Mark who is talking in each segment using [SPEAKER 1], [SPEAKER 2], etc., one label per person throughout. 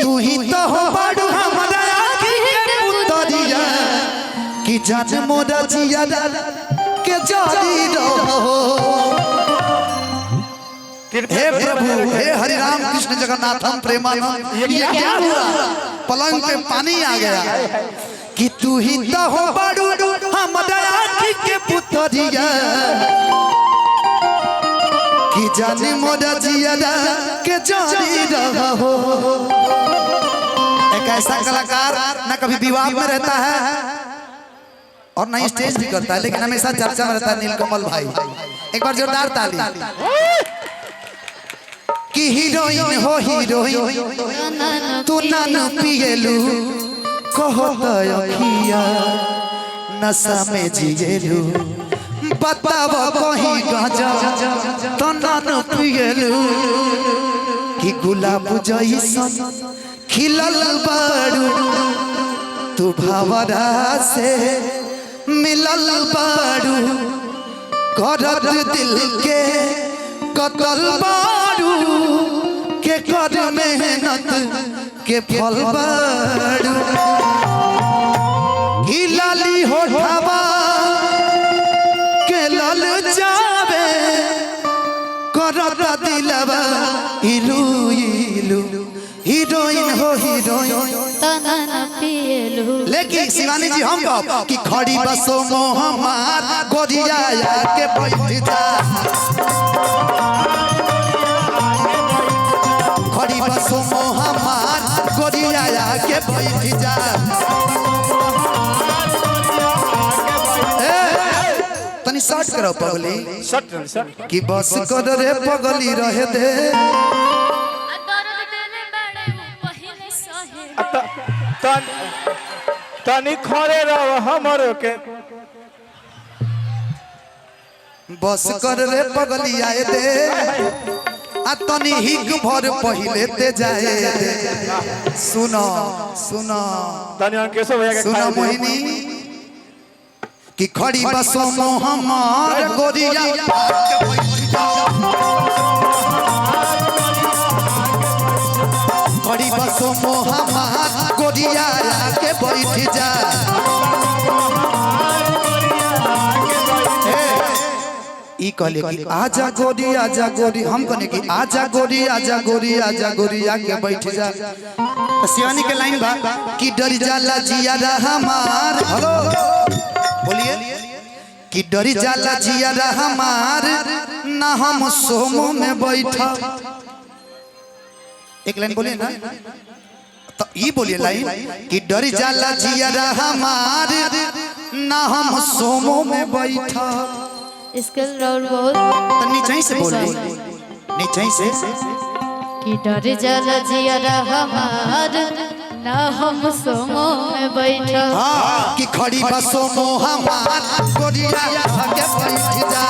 [SPEAKER 1] तू ही तो हो बड़ू हमरा आँखी के पुतरिया कि जान मोरा जिया के जारी रहो। हे प्रभु हे हरि राम कृष्ण जगन्नाथम प्रेमानंद ये क्या हुआ? पलंग पे पानी आ गया कि तू ही तो हो बड़ू हमरा आँखी के पुतरिया कि जाने मोरा जिया के जारी रहो। एक ऐसा कलाकार ना कभी विवाद में रहता है और ना स्टेज भी करता है, लेकिन हमेशा चर्चा में रहता है नीलकमल भाई। एक बार जोरदार ताली। कि हीरोइन हो हीरोइन तू नन पिएलू कहत अखिया नशा में जिएलू बताव कहीं गजा तो नन पिएलू कि गुलाब जइसन खिलल बारू तू भावरा से मिलल बारू करत दिल के कतल बारू के कर मेहनत के फल बारू हिलाली होठवा के लल जावे करत दिलवा इलू इलू हीरोइन हो हीरोइन
[SPEAKER 2] तना न पिएलू।
[SPEAKER 1] लेकिन शिवानी जी हम कहो कि खड़ी बसो मोहम्मद गोरिया के बैठ जा खड़ी बसो मोहम्मद गोरिया के बैठ जा। तनी शॉर्ट करो पगली
[SPEAKER 3] शॉर्ट
[SPEAKER 1] कि बस कर रे पगली रहे दे
[SPEAKER 3] तनी खड़े रहो हमरो के
[SPEAKER 1] बस कर रे पगली आए दे आ तनी हिक भर पहिले ते जाए दे। सुनो सुनो
[SPEAKER 3] तनी अंकेशो भैया के
[SPEAKER 1] सुनो मोहिनी कि खड़ी बसो मोहम्मद गोरिया खड़ी बसो मोहम्मद गोरिया के बैठ जा। ई कहले कि आजा गोरी आजा गोरी हम कहने कि आजा गोरी आजा गोरी आजा गोरी आके बैठ जा। शिवानी के लाइन बा कि डर जाला जिया हमार हेलो बोलिए कि डर जाला जिया हमार ना हम सोमो में बैठा। एक लाइन बोलिए ना तो ये बोलिए लाइन कि डर जाला जिया हमार ना हम सोमो में बैठा।
[SPEAKER 2] इसके और बहुत
[SPEAKER 1] तो नीचे से बोलिए नीचे से
[SPEAKER 2] कि डर जाला जिया हमार ना हम सोमो में बैठा।
[SPEAKER 1] हाँ कि खड़ी बसो मोहम्मद गोरिया के बैठ जा।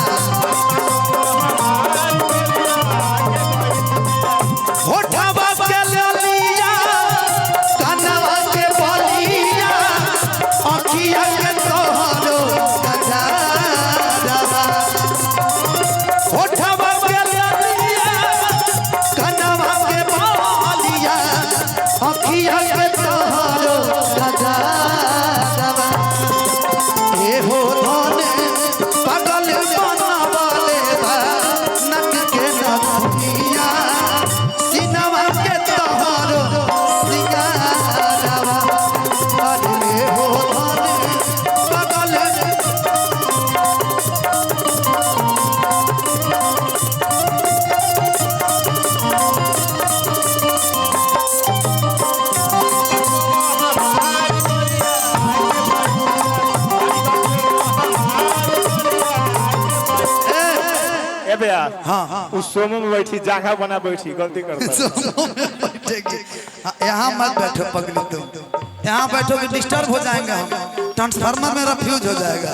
[SPEAKER 1] होठवा के ललिया कनवा के बलिया अखिया के तोहरो गजरा होठवा के ललिया कनवा के बलिया अखिया के तोहरो गजरा ए हो धने पागल बनावले बा नक के नथिया सिनवा के तोहरो सिंगारवा अरे हो धने पागल
[SPEAKER 3] ए भैया
[SPEAKER 1] हाँ
[SPEAKER 3] उस सोमो में बैठी जगह बना बैठी गलती करता
[SPEAKER 1] यहाँ मत बैठो पगली तुम यहाँ बैठो कि डिस्टर्ब हो जाएंगे हम ट्रांसफार्मर मेरा फ्यूज हो जाएगा।